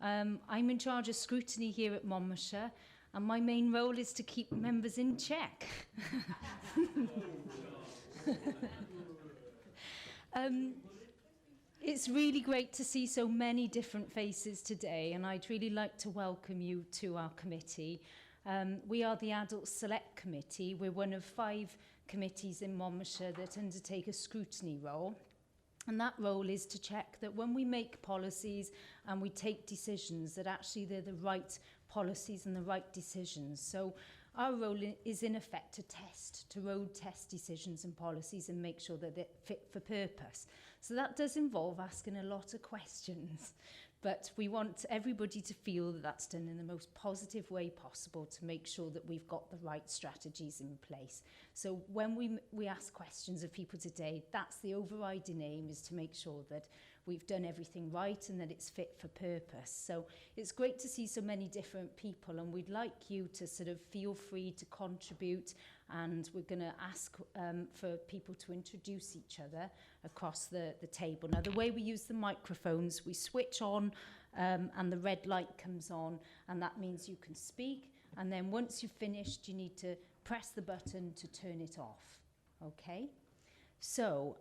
I'm in charge of scrutiny here at Monmouthshire, and my main role is to keep members in check. It's really great to see so many different faces today, and I'd really like to welcome you to our committee. We are the Adult Select Committee. We're one of 5 committees in Monmouthshire that undertake a scrutiny role. And that role is to check that when we make policies and we take decisions, that actually they're the right policies and the right decisions. So our role is in effect to road test decisions and policies and make sure that they're fit for purpose. So that does involve asking a lot of questions, but we want everybody to feel that that's done in the most positive way possible to make sure that we've got the right strategies in place. So when we ask questions of people today, that's the overriding aim, is to make sure that we've done everything right and that it's fit for purpose. So it's great to see so many different people, and we'd like you to sort of feel free to contribute, and we're going to ask for people to introduce each other across the table. Now, the way we use the microphones, we switch on and the red light comes on, and that means you can speak, and then once you've finished, you need to press the button to turn it off. Okay? So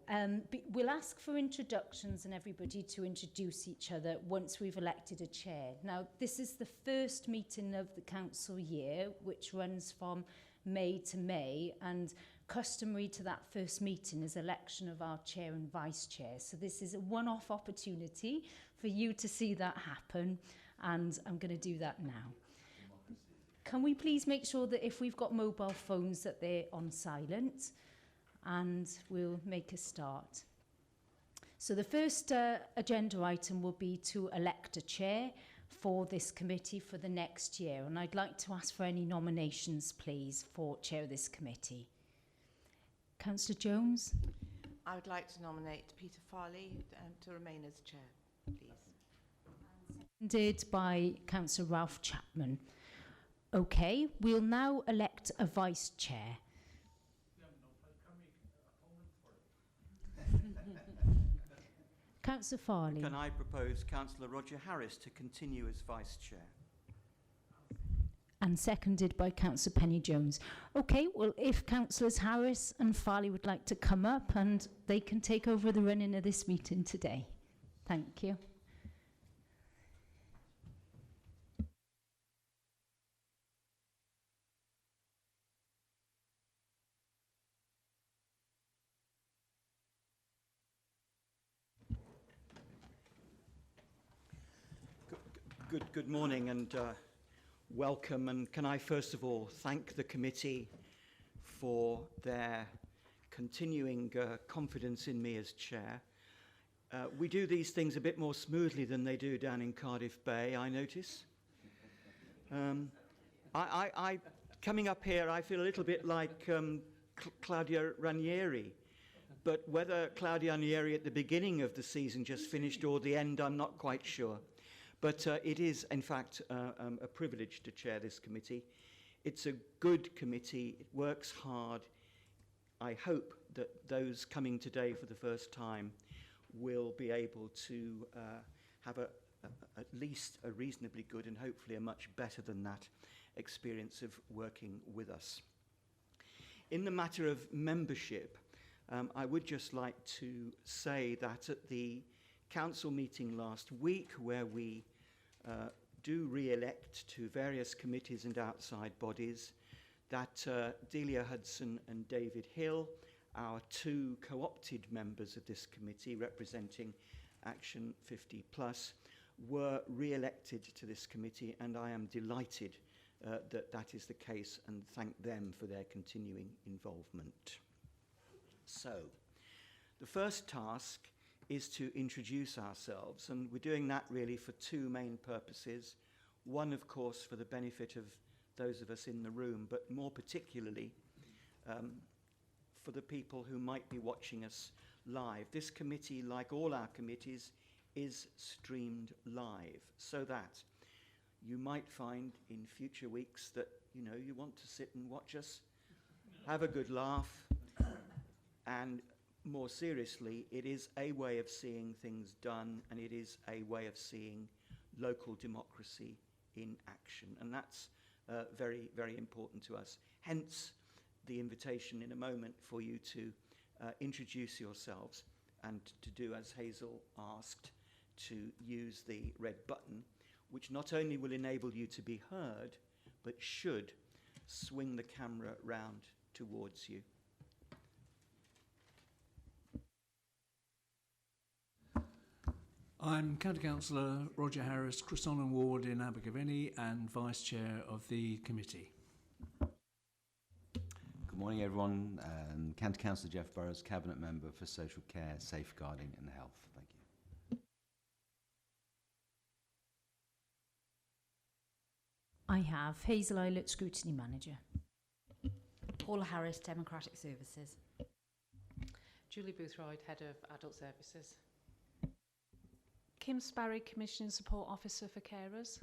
we'll ask for introductions and everybody to introduce each other once we've elected a chair. Now, this is the first meeting of the council year, which runs from May to May, and customary to that first meeting is election of our chair and vice chair. So this is a one-off opportunity for you to see that happen, and I'm going to do that now. Can we please make sure that if we've got mobile phones that they're on silent? And we'll make a start. So the first agenda item will be to elect a chair for this committee for the next year. And I'd like to ask for any nominations, please, for chair of this committee. Councillor Jones? I would like to nominate Peter Farley to remain as chair, please. Seconded by Councillor Ralph Chapman. OK, we'll now elect a vice chair. Councillor Farley. Can I propose Councillor Roger Harris to continue as Vice Chair? And seconded by Councillor Penny Jones. OK, well, if Councillors Harris and Farley would like to come up, and they can take over the running of this meeting today. Thank you. Good morning and welcome, and can I first of all thank the committee for their continuing confidence in me as chair. We do these things a bit more smoothly than they do down in Cardiff Bay, I notice. I coming up here, I feel a little bit like Claudia Ranieri, but whether Claudia Ranieri at the beginning of the season just finished or the end, I'm not quite sure. But it is, in fact, a privilege to chair this committee. It's a good committee. It works hard. I hope that those coming today for the first time will be able to have at least a reasonably good and hopefully a much better than that experience of working with us. In the matter of membership, I would just like to say that at the council meeting last week, where we do re-elect to various committees and outside bodies, that Delia Hudson and David Hill, our 2 co-opted members of this committee representing Action 50 Plus, were re-elected to this committee, and I am delighted that is the case, and thank them for their continuing involvement. So, the first task is to introduce ourselves, and we're doing that really for 2 main purposes. One, of course, for the benefit of those of us in the room, but more particularly for the people who might be watching us live. This committee, like all our committees, is streamed live, so that you might find in future weeks that, you know, you want to sit and watch us, have a good laugh, and more seriously, it is a way of seeing things done, and it is a way of seeing local democracy in action. And that's very, very important to us. Hence, the invitation in a moment for you to introduce yourselves and to do as Hazel asked, to use the red button, which not only will enable you to be heard, but should swing the camera round towards you. I'm County Councillor Roger Harris, Cresson Ward in Abergavenny and Vice Chair of the committee. Good morning, everyone. County Councillor Jeff Burrows, Cabinet Member for Social Care, Safeguarding and Health. Thank you. I have Hazel Eilert, Scrutiny Manager. Paula Harris, Democratic Services. Julie Boothroyd, Head of Adult Services. Kim Sparry, Commissioner Support Officer for Carers.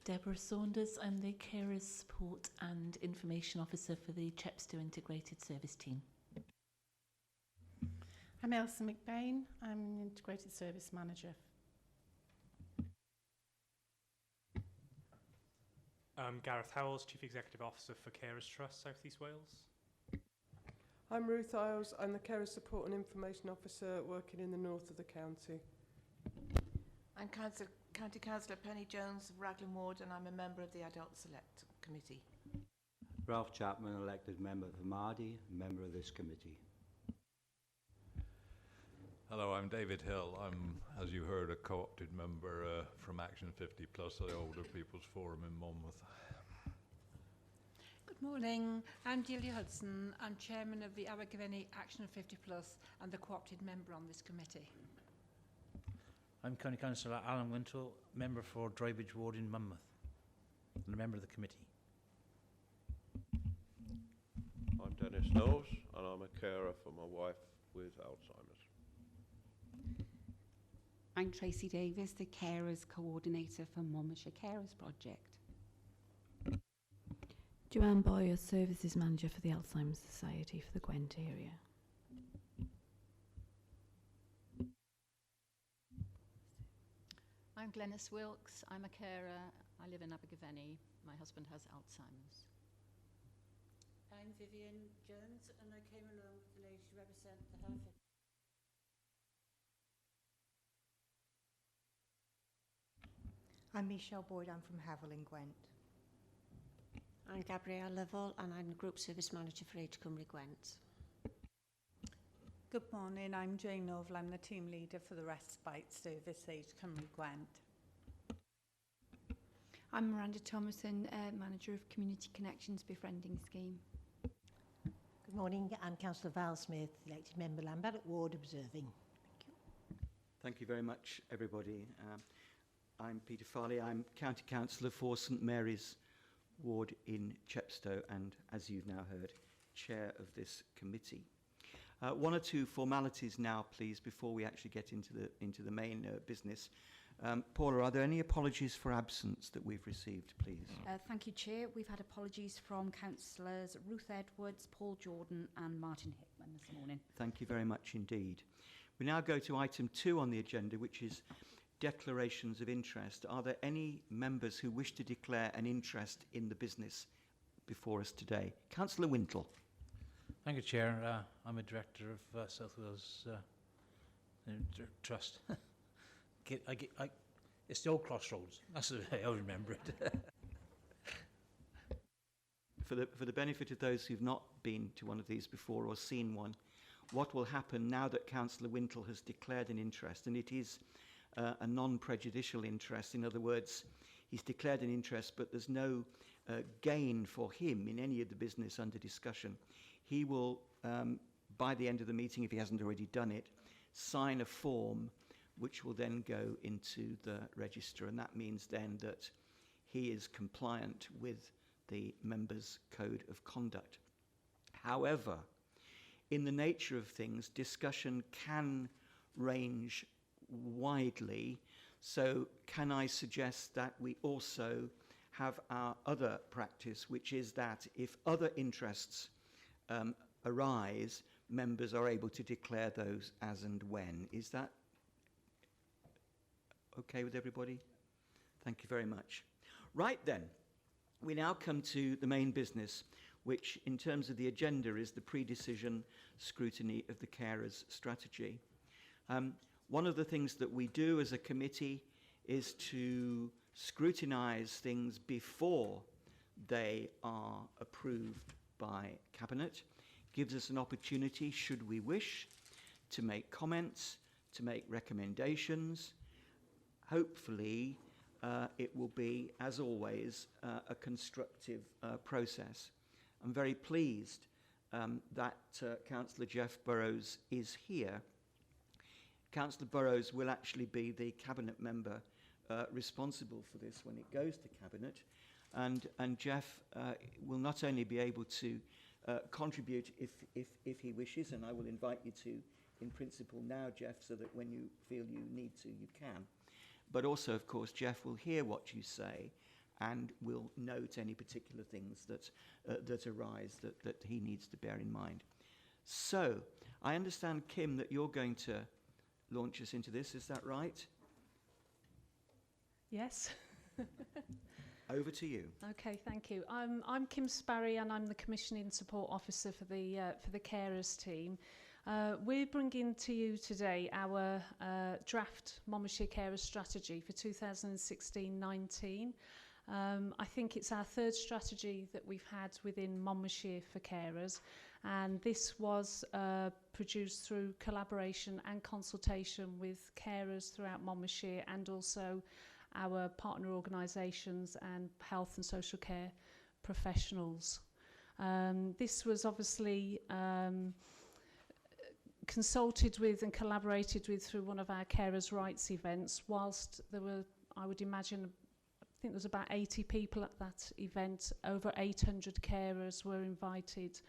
Deborah Saunders, I'm the Carers Support and Information Officer for the Chepstow Integrated Service Team. I'm Elsa McBain, I'm an Integrated Service Manager. I'm Gareth Howells, Chief Executive Officer for Carers Trust, South East Wales. I'm Ruth Isles, I'm the Carer Support and Information Officer working in the north of the county. I'm County Councillor Penny Jones of Raglan Ward, and I'm a member of the Adult Select Committee. Ralph Chapman, elected member for Mardy, member of this committee. Hello, I'm David Hill. I'm, as you heard, a co-opted member from Action 50 Plus, the Older People's Forum in Monmouth. Good morning, I'm Julia Hudson. I'm Chairman of the Abergavenny Action 50 Plus and the co-opted member on this committee. I'm County Councillor Alan Wintle, member for Drybridge Ward in Monmouth and a member of the committee. I'm Dennis Knowles and I'm a carer for my wife with Alzheimer's. I'm Tracy Davis, the Carers Coordinator for Monmouthshire Carers Project. Joanne Boyer, Services Manager for the Alzheimer's Society for the Gwent area. I'm Glenys Wilkes. I'm a carer. I live in Abergavenny. My husband has Alzheimer's. I'm Vivian Jones and I came along with the ladies who represent the health. I'm Michelle Boyd, I'm from Havel in Gwent. I'm Gabrielle Lovell and I'm the Group Service Manager for Age Cymru Gwent. Good morning, I'm Jane Novel, I'm the Team Leader for the Respite Service Age Cymru Gwent. I'm Miranda Thomason, Manager of Community Connections Befriending Scheme. Good morning, I'm Councillor Val Smith, elected member Lambeth Ward Observing. Thank you. Thank you very much, everybody. I'm Peter Farley. I'm County Councillor for St Mary's Ward in Chepstow and, as you've now heard, Chair of this committee. One or two formalities now, please, before we actually get into the main business. Paula, are there any apologies for absence that we've received, please? Thank you, Chair. We've had apologies from Councillors Ruth Edwards, Paul Jordan and Martin Hickman this morning. Thank you very much indeed. We now go to item 2 on the agenda, which is declarations of interest. Are there any members who wish to declare an interest in the business before us today? Councillor Wintle. Thank you, Chair. I'm a director of South Wales Trust. It's the old Crossroads. That's the way I remember it. For the benefit of those who've not been to one of these before or seen one, what will happen now that Councillor Wintle has declared an interest, and it is a non-prejudicial interest. In other words, he's declared an interest, but there's no gain for him in any of the business under discussion. He will, by the end of the meeting, if he hasn't already done it, sign a form which will then go into the register, and that means then that he is compliant with the members' code of conduct. However, in the nature of things, discussion can range widely, so can I suggest that we also have our other practice, which is that if other interests arise, members are able to declare those as and when. Is that okay with everybody? Thank you very much. Right then, we now come to the main business, which in terms of the agenda is the pre-decision scrutiny of the carers strategy. One of the things that we do as a committee is to scrutinise things before they are approved by Cabinet. Gives us an opportunity, should we wish, to make comments, to make recommendations. Hopefully, it will be, as always, a constructive process. I'm very pleased that Councillor Jeff Burrows is here. Councillor Burrows will actually be the Cabinet member responsible for this when it goes to Cabinet. And Jeff will not only be able to contribute if he wishes, and I will invite you to, in principle now, Jeff, so that when you feel you need to, you can. But also, of course, Jeff will hear what you say and will note any particular things that arise that he needs to bear in mind. So, I understand, Kim, that you're going to launch us into this. Is that right? Yes. Over to you. Okay, thank you. I'm Kim Sparry, and I'm the Commissioning Support Officer for the carers team. We're bringing to you today our draft Monmouthshire Carers Strategy for 2016-19. I think it's our third strategy that we've had within Monmouthshire for carers, and this was produced through collaboration and consultation with carers throughout Monmouthshire and also our partner organisations and health and social care professionals. This was obviously consulted with and collaborated with through one of our carers' rights events, whilst there were, I would imagine, I think there was about 80 people at that event. Over 800 carers were invited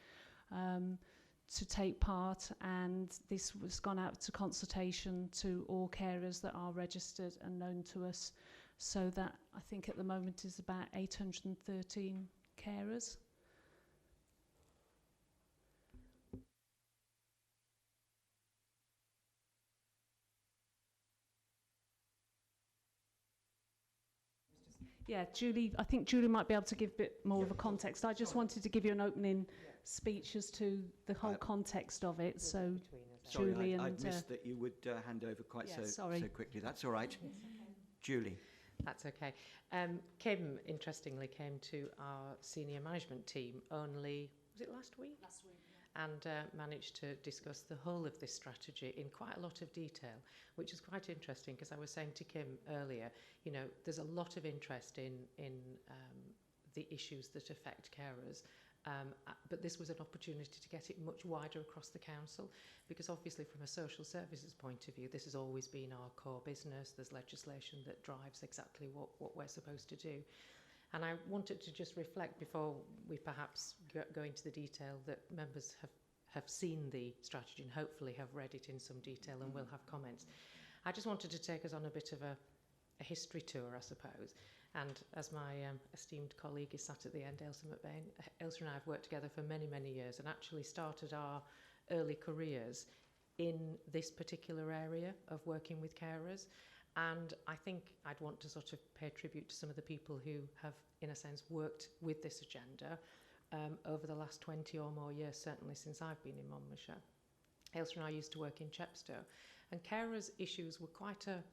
to take part, and this was gone out to consultation to all carers that are registered and known to us. So that, I think at the moment, is about 813 carers. Yeah, Julie, I think Julie might be able to give a bit more of a context. I just wanted to give you an opening speech as to the whole context of it. So, Sorry, Julie I'd missed that you would hand over quite so quickly. That's all right. Julie. That's okay. Kim, interestingly, came to our senior management team only, was it last week? Last week, yeah. And managed to discuss the whole of this strategy in quite a lot of detail, which is quite interesting, because I was saying to Kim earlier, you know, there's a lot of interest in the issues that affect carers. But this was an opportunity to get it much wider across the council, because obviously from a social services point of view, this has always been our core business. There's legislation that drives exactly what we're supposed to do. And I wanted to just reflect before we perhaps go into the detail that members have seen the strategy and hopefully have read it in some detail and will have comments. I just wanted to take us on a bit of a history tour, I suppose. And as my esteemed colleague is sat at the end, Ailsa McBain, Ailsa and I have worked together for many, many years and actually started our early careers in this particular area of working with carers. And I think I'd want to sort of pay tribute to some of the people who have, in a sense, worked with this agenda over the last 20 or more years, certainly since I've been in Monmouthshire. Ailsa and I used to work in Chepstow, and carers' issues were quite a,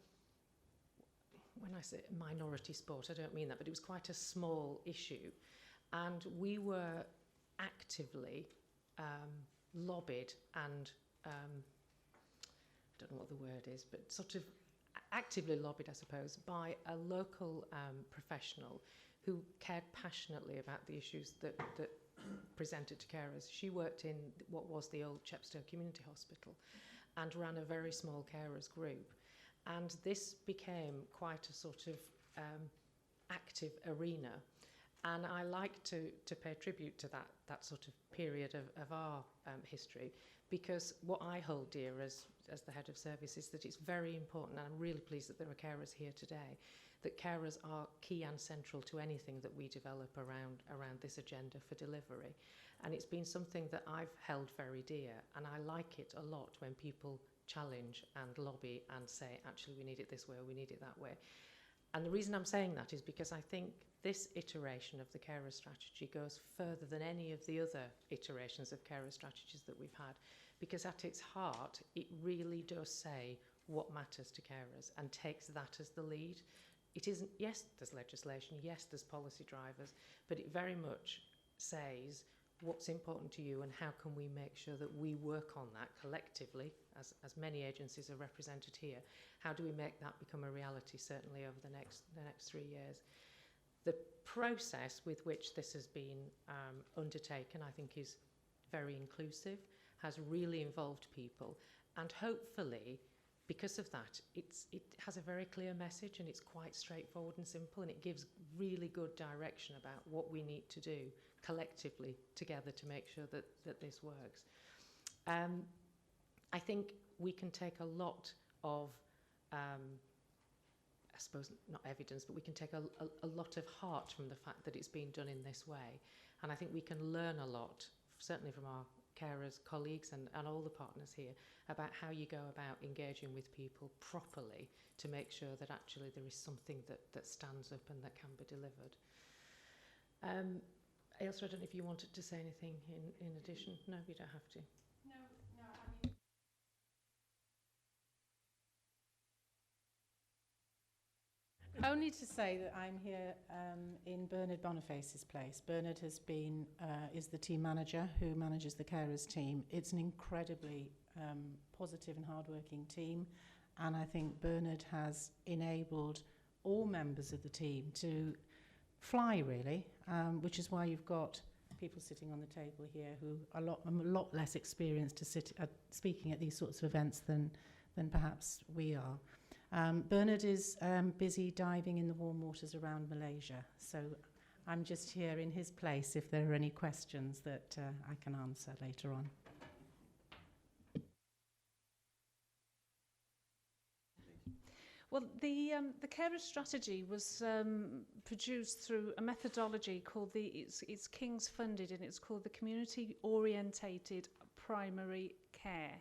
when I say minority sport, I don't mean that, but it was quite a small issue. And we were actively lobbied and, I don't know what the word is, but sort of actively lobbied, I suppose, by a local professional who cared passionately about the issues that presented to carers. She worked in what was the old Chepstow Community Hospital and ran a very small carers group. And this became quite a sort of active arena. And I like to pay tribute to that sort of period of our history, because what I hold dear as the head of service is that it's very important, and I'm really pleased that there are carers here today, that carers are key and central to anything that we develop around this agenda for delivery. And it's been something that I've held very dear, and I like it a lot when people challenge and lobby and say, actually, we need it this way or we need it that way. And the reason I'm saying that is because I think this iteration of the carer strategy goes further than any of the other iterations of carer strategies that we've had, because at its heart, it really does say what matters to carers and takes that as the lead. It isn't, yes, there's legislation, yes, there's policy drivers, but it very much says what's important to you and how can we make sure that we work on that collectively, as many agencies are represented here. How do we make that become a reality, certainly over the next 3 years? The process with which this has been undertaken, I think, is very inclusive, has really involved people, and hopefully, because of that, it has a very clear message and it's quite straightforward and simple, and it gives really good direction about what we need to do collectively together to make sure that this works. I think we can take a lot of, I suppose not evidence, but we can take a lot of heart from the fact that it's been done in this way. And I think we can learn a lot, certainly from our carers, colleagues and all the partners here, about how you go about engaging with people properly to make sure that actually there is something that stands up and that can be delivered. Ailsa, I don't know if you wanted to say anything in addition. No, you don't have to. Only to say that I'm here in Bernard Boniface's place. Bernard has been is the team manager who manages the carers team. It's an incredibly positive and hardworking team, and I think Bernard has enabled all members of the team to fly, really, which is why you've got people sitting on the table here who are a lot less experienced to sit speaking at these sorts of events than perhaps we are. Bernard is busy diving in the warm waters around Malaysia, so I'm just here in his place if there are any questions that I can answer later on. Well, the carer strategy was produced through a methodology called it's King's funded, and it's called the Community Orientated Primary Care.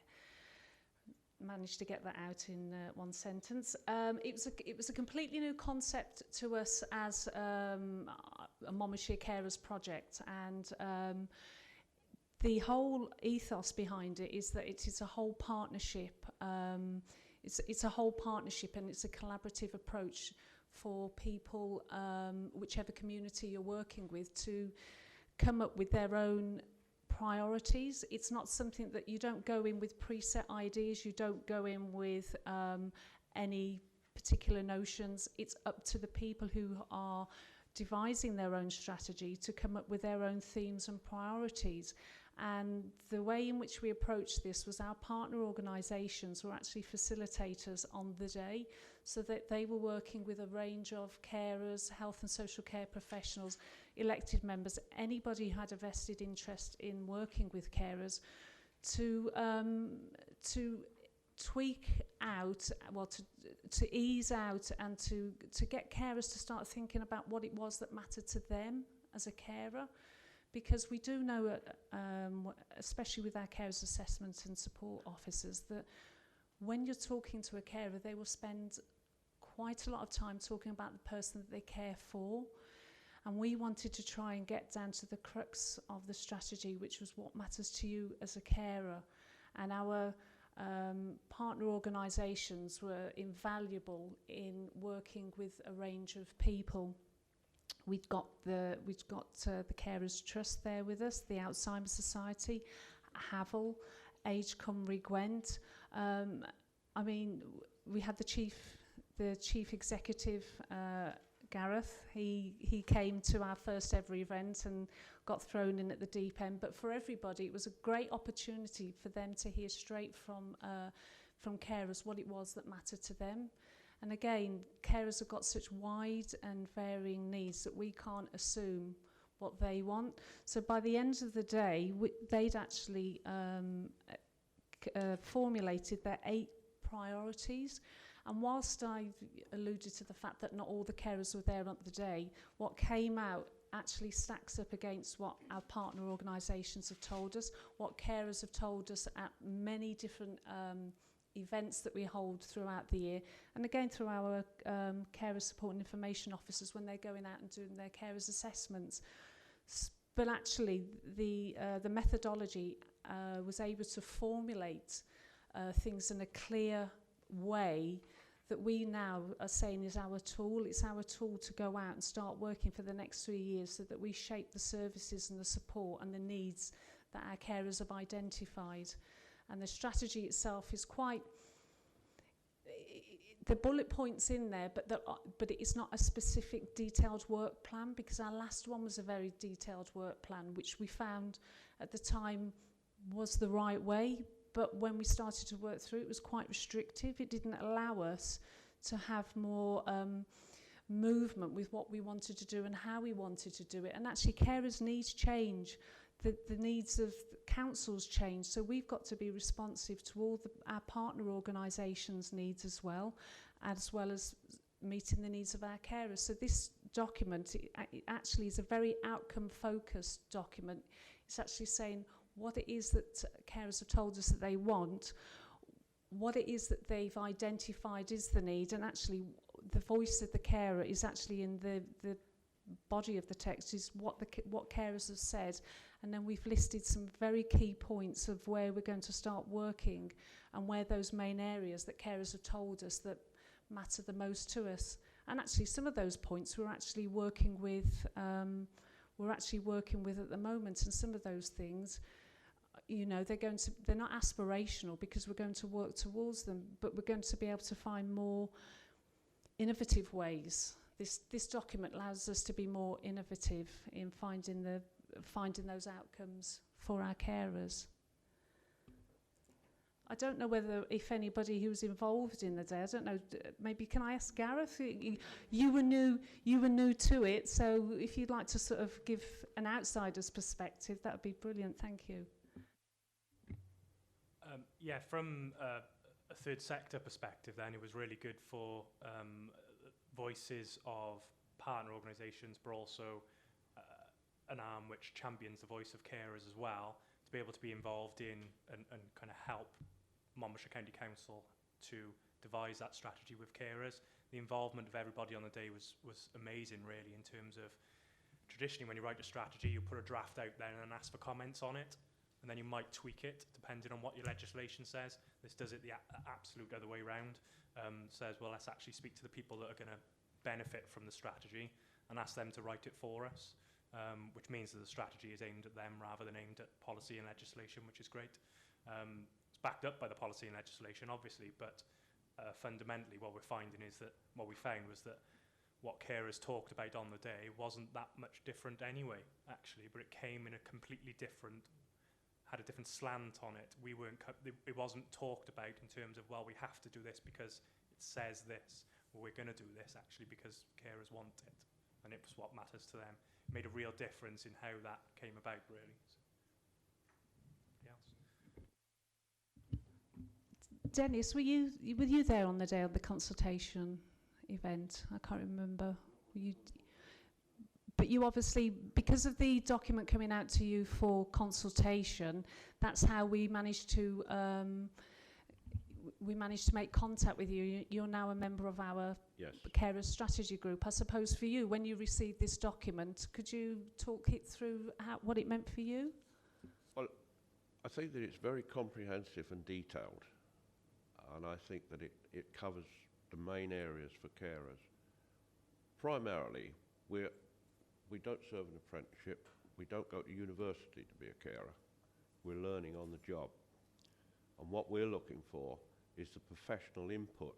Managed to get that out in one sentence. It was a completely new concept to us as a Monmouthshire Carers project, and the whole ethos behind it is that it is a whole partnership. It's a whole partnership, and it's a collaborative approach for people, whichever community you're working with, to come up with their own priorities. It's not something that you don't go in with preset ideas, you don't go in with any particular notions. It's up to the people who are devising their own strategy to come up with their own themes and priorities. And the way in which we approached this was our partner organisations were actually facilitators on the day, so that they were working with a range of carers, health and social care professionals, elected members, anybody who had a vested interest in working with carers, to tweak out, well, to ease out and to get carers to start thinking about what it was that mattered to them as a carer. Because we do know, especially with our carers assessment and support officers, that when you're talking to a carer, they will spend quite a lot of time talking about the person that they care for. And we wanted to try and get down to the crux of the strategy, which was what matters to you as a carer. And our partner organisations were invaluable in working with a range of people. We've got the Carers Trust there with us, the Alzheimer's Society, Havel, Age Cymru Gwent. I mean, we had the chief executive, Gareth. He came to our first ever event and got thrown in at the deep end. But for everybody, it was a great opportunity for them to hear straight from carers what it was that mattered to them. And again, carers have got such wide and varying needs that we can't assume what they want. So by the end of the day, they'd actually formulated their 8 priorities. And whilst I alluded to the fact that not all the carers were there on the day, what came out actually stacks up against what our partner organisations have told us, what carers have told us at many different events that we hold throughout the year, and again through our carer support and information officers when they're going out and doing their carers assessments. But actually the methodology was able to formulate things in a clear way that we now are saying is our tool. It's our tool to go out and start working for the next 3 years so that we shape the services and the support and the needs that our carers have identified. And the strategy itself is quite... The bullet points in there, but it is not a specific detailed work plan, because our last one was a very detailed work plan, which we found at the time was the right way. But when we started to work through it, it was quite restrictive. It didn't allow us to have more movement with what we wanted to do and how we wanted to do it. And actually, carers' needs change. The needs of councils change. So we've got to be responsive to all our partner organisations' needs as well as meeting the needs of our carers. So this document, it actually is a very outcome-focused document. It's actually saying what it is that carers have told us that they want, what it is that they've identified is the need, and actually the voice of the carer is actually in the body of the text, is what carers have said. And then we've listed some very key points of where we're going to start working and where those main areas that carers have told us that matter the most to us. And actually some of those points we're actually working with at the moment, and some of those things, you know, they're not aspirational because we're going to work towards them, but we're going to be able to find more innovative ways. This document allows us to be more innovative in finding those outcomes for our carers. I don't know if anybody who's involved in the day, I don't know, maybe can I ask Gareth? You were new to it, so if you'd like to sort of give an outsider's perspective, that would be brilliant. Thank you. Yeah, from a third sector perspective then, it was really good for voices of partner organisations, but also an arm which champions the voice of carers as well, to be able to be involved in and kind of help Monmouthshire County Council to devise that strategy with carers. The involvement of everybody on the day was amazing, really, in terms of traditionally when you write a strategy, you put a draft out there and then ask for comments on it, and then you might tweak it depending on what your legislation says. This does it the absolute other way round. Says, well, let's actually speak to the people that are going to benefit from the strategy and ask them to write it for us, which means that the strategy is aimed at them rather than aimed at policy and legislation, which is great. It's backed up by the policy and legislation, obviously, but fundamentally what we found was that what carers talked about on the day wasn't that much different anyway, actually, but it came in a completely different, had a different slant on it. It wasn't talked about in terms of, well, we have to do this because it says this, or we're going to do this actually because carers want it, and it was what matters to them. It made a real difference in how that came about, really. Dennis, were you there on the day of the consultation event? I can't remember. But you obviously, because of the document coming out to you for consultation, that's how we managed to make contact with you. You're now a member of our Carers Strategy Group. I suppose for you, when you received this document, could you talk it through what it meant for you? Well, I think that it's very comprehensive and detailed, and I think that it covers the main areas for carers. Primarily, we don't serve an apprenticeship. We don't go to university to be a carer. We're learning on the job. And what we're looking for is the professional input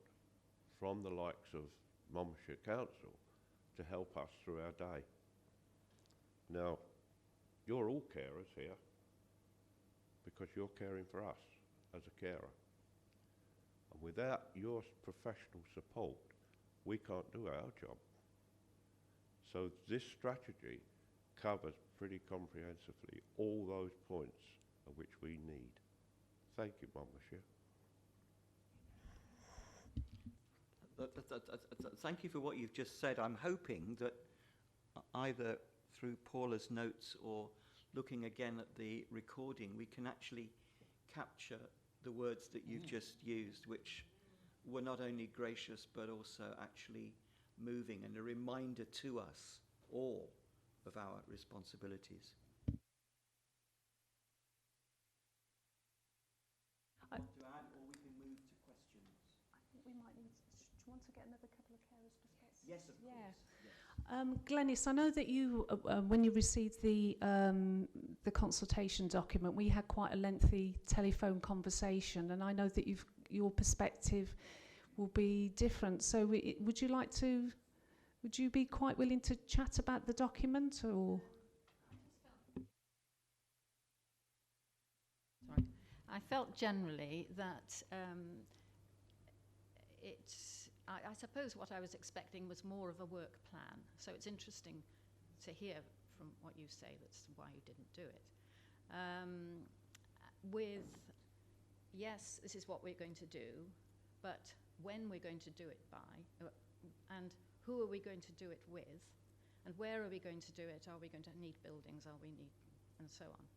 from the likes of Monmouthshire Council to help us through our day. Now, you're all carers here because you're caring for us as a carer. And without your professional support, we can't do our job. So this strategy covers pretty comprehensively all those points of which we need. Thank you, Monmouthshire. Thank you for what you've just said. I'm hoping that either through Paula's notes or looking again at the recording, we can actually capture the words that you've just used, which were not only gracious but also actually moving and a reminder to us all of our responsibilities. Want to add, or we can move to questions? I think we might need. Do you want to get another couple of carers' perspectives? Yes, of course. Yes. Glenys, I know that you, when you received the consultation document, we had quite a lengthy telephone conversation, and I know that your perspective will be different. So, would you be quite willing to chat about the document, or? Sorry. I felt generally that I suppose what I was expecting was more of a work plan. So it's interesting to hear from what you say that's why you didn't do it. With, yes, this is what we're going to do, but when we're going to do it by, and who are we going to do it with, and where are we going to do it? Are we going to need buildings? Are we need, and so on.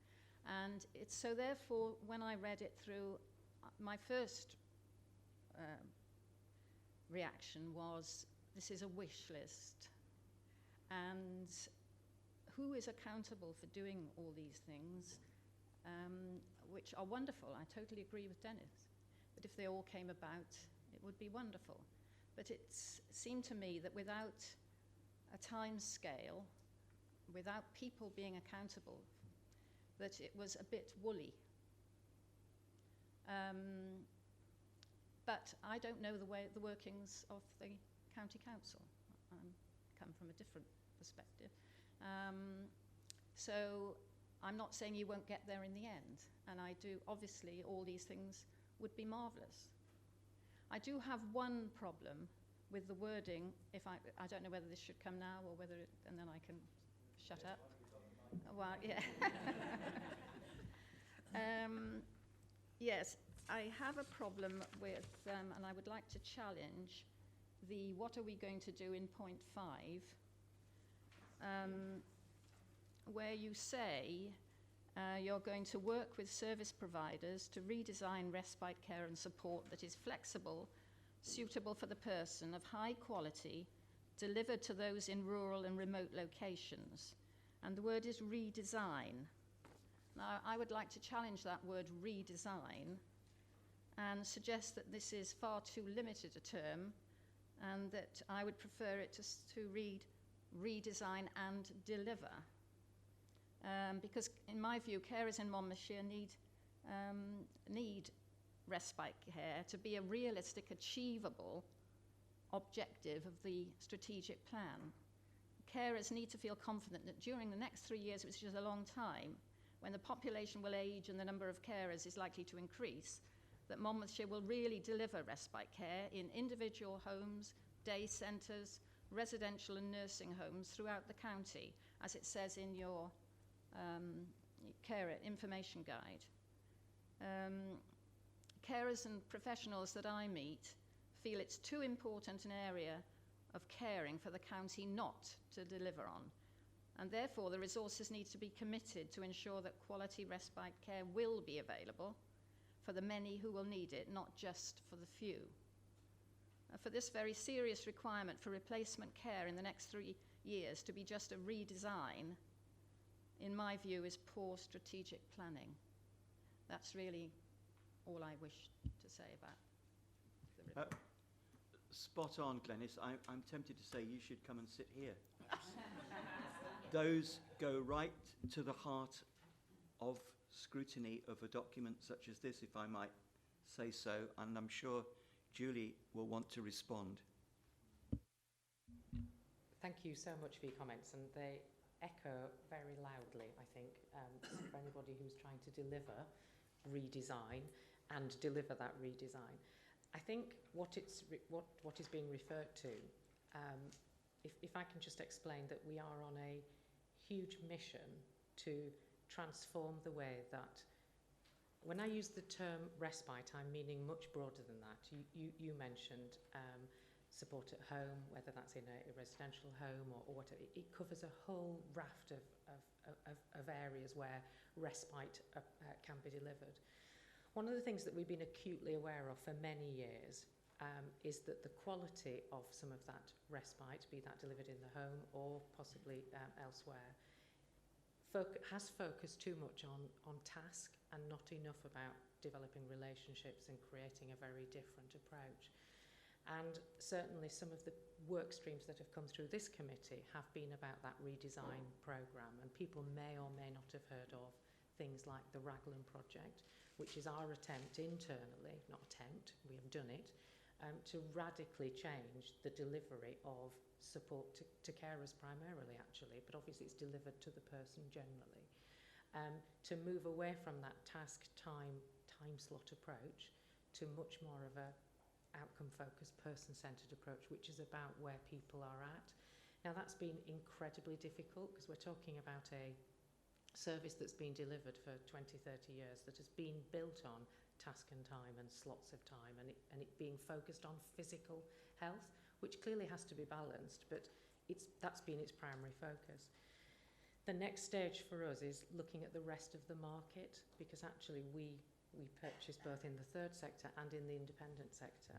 And it's so therefore, when I read it through, my first reaction was, this is a wish list. And who is accountable for doing all these things, which are wonderful? I totally agree with Dennis. But if they all came about, it would be wonderful. But it seemed to me that without a time scale, without people being accountable, that it was a bit woolly. But I don't know the workings of the county council. I come from a different perspective. So I'm not saying you won't get there in the end. And I do, obviously, all these things would be marvellous. I do have one problem with the wording. If I don't know whether this should come now or whether, and then I can shut up. Well, yeah. Yes, I have a problem with, and I would like to challenge the what are we going to do in point 5, where you say you're going to work with service providers to redesign respite care and support that is flexible, suitable for the person, of high quality, delivered to those in rural and remote locations. And the word is redesign. Now, I would like to challenge that word redesign and suggest that this is far too limited a term, and that I would prefer it to read redesign and deliver. Because in my view, carers in Monmouthshire need respite care to be a realistic, achievable objective of the strategic plan. Carers need to feel confident that during the next 3 years, which is a long time, when the population will age and the number of carers is likely to increase, that Monmouthshire will really deliver respite care in individual homes, day centres, residential and nursing homes throughout the county, as it says in your carer information guide. Carers and professionals that I meet feel it's too important an area of caring for the county not to deliver on. And therefore, the resources need to be committed to ensure that quality respite care will be available for the many who will need it, not just for the few. For this very serious requirement for replacement care in the next 3 years to be just a redesign, in my view, is poor strategic planning. That's really all I wish to say about the report. Spot on, Glenys. I'm tempted to say you should come and sit here. Those go right to the heart of scrutiny of a document such as this, if I might say so, and I'm sure Julie will want to respond. Thank you so much for your comments, and they echo very loudly, I think, for anybody who's trying to deliver redesign and deliver that redesign. I think what is being referred to, if I can just explain that we are on a huge mission to transform the way that, when I use the term respite, I'm meaning much broader than that. You mentioned support at home, whether that's in a residential home or whatever. It covers a whole raft of areas where respite can be delivered. One of the things that we've been acutely aware of for many years is that the quality of some of that respite, be that delivered in the home or possibly elsewhere, has focused too much on task and not enough about developing relationships and creating a very different approach. And certainly some of the work streams that have come through this committee have been about that redesign programme, and people may or may not have heard of things like the Raglan Project, which is our attempt internally, not attempt, we have done it, to radically change the delivery of support to carers primarily actually, but obviously it's delivered to the person generally. To move away from that task time slot approach to much more of a outcome-focused, person-centred approach, which is about where people are at. Now, that's been incredibly difficult because we're talking about a service that's been delivered for 20, 30 years that has been built on task and time and slots of time, and it being focused on physical health, which clearly has to be balanced, but that's been its primary focus. The next stage for us is looking at the rest of the market, because actually we purchase both in the third sector and in the independent sector.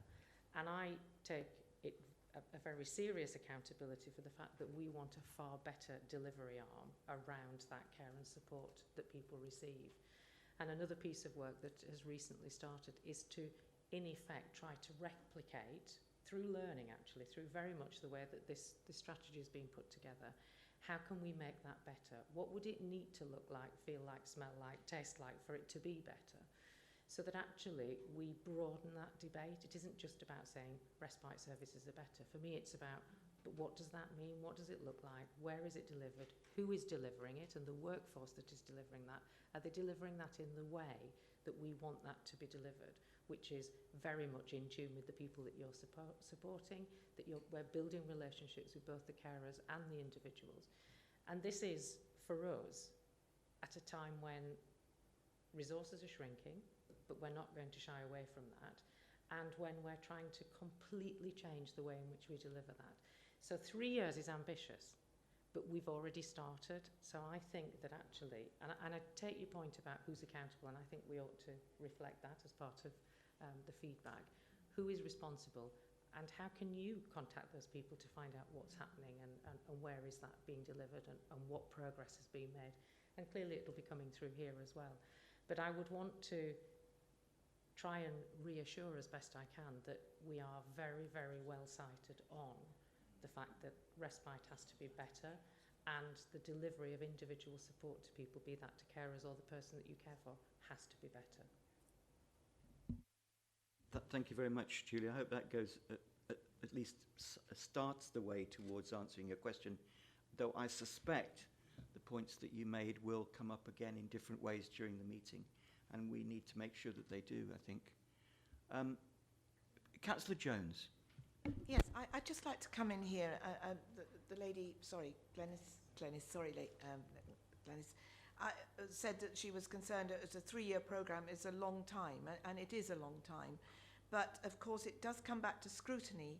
And I take it a very serious accountability for the fact that we want a far better delivery arm around that care and support that people receive. And another piece of work that has recently started is to, in effect, try to replicate, through learning actually, through very much the way that this strategy has been put together, how can we make that better? What would it need to look like, feel like, smell like, taste like for it to be better? So that actually we broaden that debate. It isn't just about saying respite services are better. For me, it's about, but what does that mean? What does it look like? Where is it delivered? Who is delivering it? And the workforce that is delivering that, are they delivering that in the way that we want that to be delivered, which is very much in tune with the people that you're supporting, that we're building relationships with both the carers and the individuals. And this is, for us, at a time when resources are shrinking, but we're not going to shy away from that, and when we're trying to completely change the way in which we deliver that. So 3 years is ambitious, but we've already started. So I think that actually, and I take your point about who's accountable, and I think we ought to reflect that as part of the feedback. Who is responsible, and how can you contact those people to find out what's happening and where is that being delivered and what progress has been made. And clearly it'll be coming through here as well. But I would want to try and reassure as best I can that we are very, very well sighted on the fact that respite has to be better, and the delivery of individual support to people, be that to carers or the person that you care for, has to be better. Thank you very much, Julie. I hope that goes at least starts the way towards answering your question, though I suspect the points that you made will come up again in different ways during the meeting, and we need to make sure that they do, I think. Councillor Jones. Yes, I'd just like to come in here. The lady, sorry, Glenys, said that she was concerned that it's a 3-year programme. It's a long time, and it is a long time. But, of course, it does come back to scrutiny,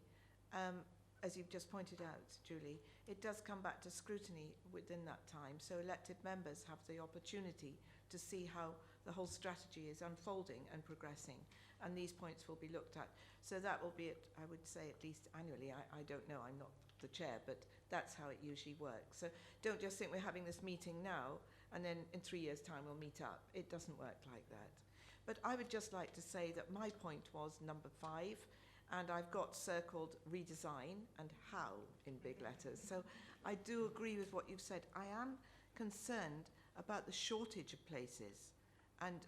as you've just pointed out, Julie. It does come back to scrutiny within that time. So elected members have the opportunity to see how the whole strategy is unfolding and progressing. And these points will be looked at. So that will be, I would say, at least annually. I don't know, I'm not the chair, but that's how it usually works. So don't just think we're having this meeting now, and then in 3 years' time we'll meet up. It doesn't work like that. But I would just like to say that my point was number 5, and I've got circled redesign and how in big letters. So I do agree with what you've said. I am concerned about the shortage of places and,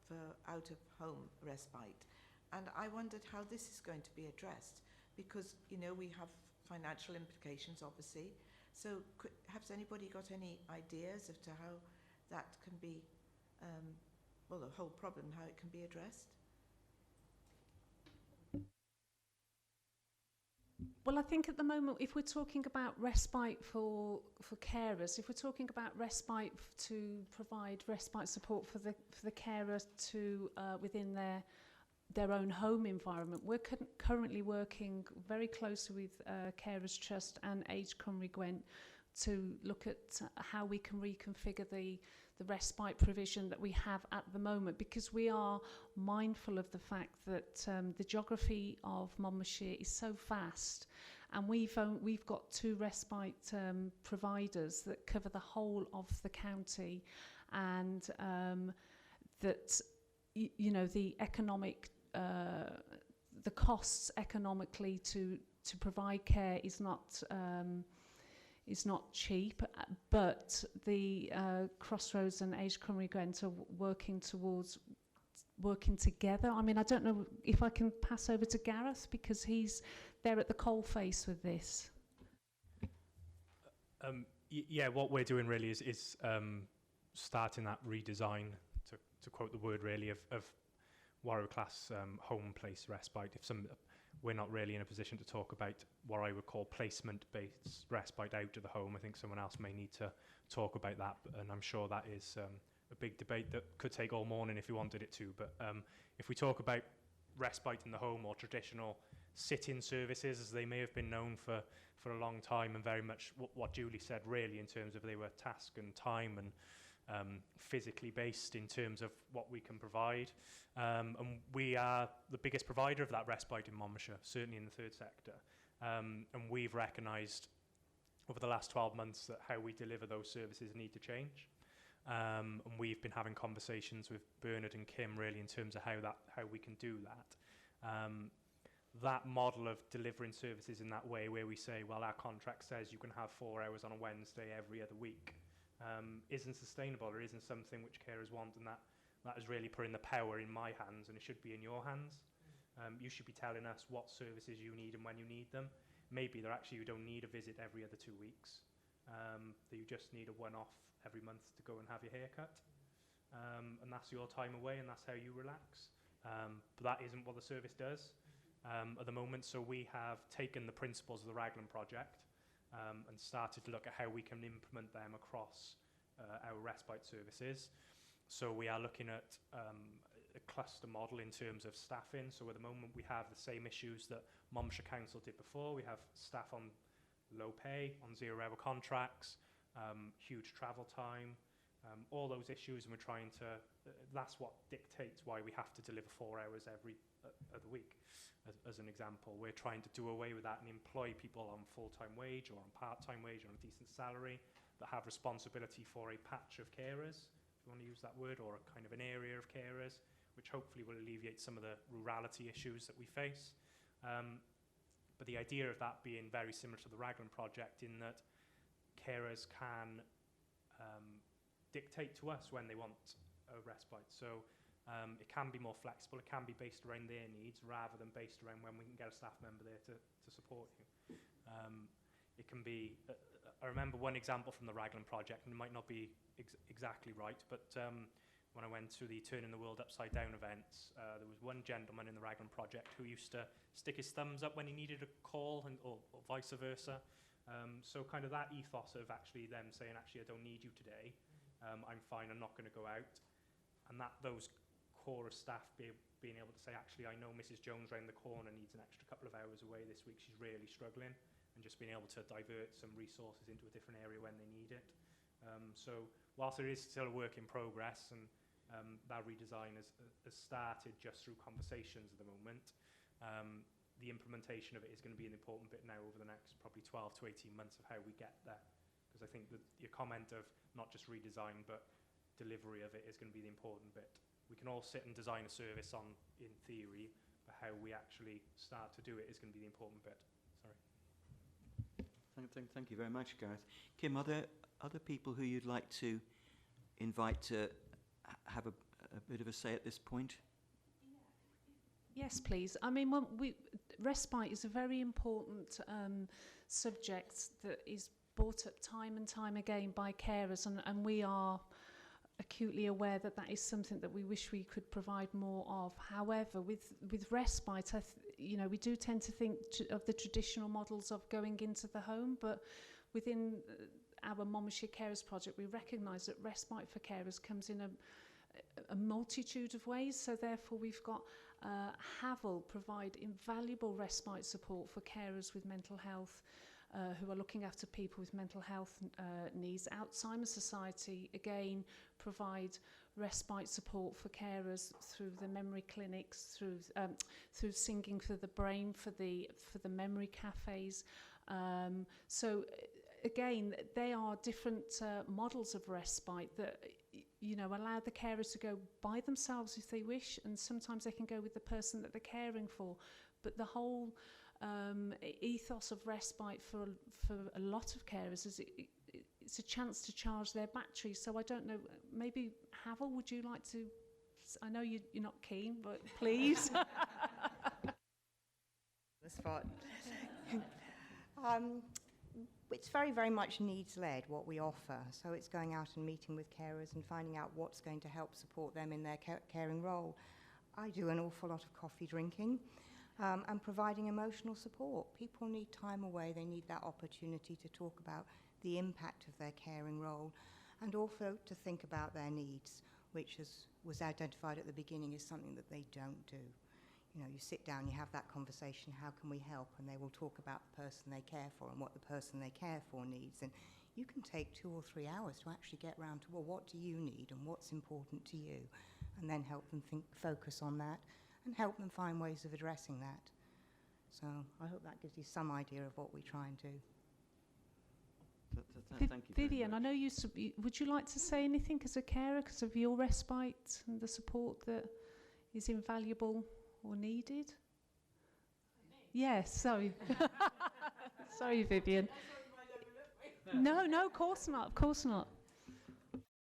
for out-of-home respite. And I wondered how this is going to be addressed, because, we have financial implications, obviously. So has anybody got any ideas as to how that can be, the whole problem, how it can be addressed? Well, I think at the moment, if we're talking about respite for carers, if we're talking about respite to provide respite support for the carer to within their own home environment, we're currently working very closely with Carers Trust and Age Cymru Gwent to look at how we can reconfigure the respite provision that we have at the moment, because we are mindful of the fact that the geography of Monmouthshire is so vast, and we've got 2 respite providers that cover the whole of the county, and that you know, the economic the costs economically to provide care is not cheap, but the Crossroads and Age Cymru Gwent are working together. I mean, I don't know if I can pass over to Gareth, because he's there at the coalface with this. Yeah, what we're doing really is starting that redesign, to quote the word really, of Warrior Class home place respite. We're not really in a position to talk about what I would call placement-based respite out of the home. I think someone else may need to talk about that, and I'm sure that is a big debate that could take all morning if you wanted it to. But if we talk about respite in the home, or traditional sit-in services, as they may have been known for a long time, and very much what Julie said really, in terms of they were task and time and physically based in terms of what we can provide. And we are the biggest provider of that respite in Monmouthshire, certainly in the third sector. And we've recognised over the last 12 months that how we deliver those services need to change. And we've been having conversations with Bernard and Kim really in terms of how we can do that. That model of delivering services in that way, where we say, well, our contract says you can have 4 hours on a Wednesday every other week, isn't sustainable, or isn't something which carers want, and that is really putting the power in my hands, and it should be in your hands. You should be telling us what services you need and when you need them. Maybe you don't need a visit every other 2 weeks, that you just need a one-off every month to go and have your hair cut, and that's your time away, and that's how you relax. But that isn't what the service does at the moment. So we have taken the principles of the Raglan project and started to look at how we can implement them across our respite services. So we are looking at a cluster model in terms of staffing. So at the moment we have the same issues that Monmouthshire Council did before. We have staff on low pay, on 0-hour contracts, huge travel time, all those issues, and we're trying to, that's what dictates why we have to deliver 4 hours every other week. As an example, we're trying to do away with that and employ people on full-time wage or on part-time wage or on a decent salary that have responsibility for a patch of carers, if you want to use that word, or a kind of an area of carers, which hopefully will alleviate some of the rurality issues that we face. But the idea of that being very similar to the Raglan project, in that carers can dictate to us when they want a respite. So it can be more flexible, it can be based around their needs rather than based around when we can get a staff member there to support you. It can be, I remember one example from the Raglan project, and it might not be exactly right, but when I went to the Turning the World Upside Down events, there was one gentleman in the Raglan project who used to stick his thumbs up when he needed a call, or vice versa. So kind of that ethos of actually them saying, actually, I don't need you today, I'm fine, I'm not going to go out. And that those core of staff being able to say, actually, I know Mrs. Jones round the corner needs an extra couple of hours away this week, she's really struggling, and just being able to divert some resources into a different area when they need it. So whilst there is still a work in progress, and that redesign has started just through conversations at the moment, the implementation of it is going to be an important bit now over the next probably 12 to 18 months of how we get there. Because I think that your comment of not just redesign, but delivery of it is going to be the important bit. We can all sit and design a service in theory, but how we actually start to do it is going to be the important bit. Sorry. Thank you very much, Gareth. Kim, are there other people who you'd like to invite to have a bit of a say at this point? Yes, please. I mean, respite is a very important subject that is brought up time and time again by carers, and we are acutely aware that that is something that we wish we could provide more of. However, with respite, we do tend to think of the traditional models of going into the home, but within our Monmouthshire Carers project, we recognise that respite for carers comes in a multitude of ways. So therefore, we've got Havel provide invaluable respite support for carers with mental health who are looking after people with mental health needs. Alzheimer's Society, again, provide respite support for carers through the memory clinics, through Singing for the Brain, for the memory cafes. So again, they are different models of respite that allow the carers to go by themselves if they wish, and sometimes they can go with the person that they're caring for. But the whole ethos of respite for a lot of carers is it's a chance to charge their batteries. So I don't know, maybe Havel, would you like to? I know you're not keen, but please. The spot. It's very, very much needs-led, what we offer. So it's going out and meeting with carers and finding out what's going to help support them in their caring role. I do an awful lot of coffee drinking and providing emotional support. People need time away. They need that opportunity to talk about the impact of their caring role and also to think about their needs, which was identified at the beginning as something that they don't do. You sit down, you have that conversation, how can we help? And they will talk about the person they care for and what the person they care for needs. And you can take 2 or 3 hours to actually get round to, well, what do you need and what's important to you? And then help them focus on that and help them find ways of addressing that. So I hope that gives you some idea of what we try and do. Thank you very Vivian, much. I know would you like to say anything as a carer because of your respite and the support that is invaluable or needed? Yes, sorry. Sorry, Vivian. No, of course not, of course not.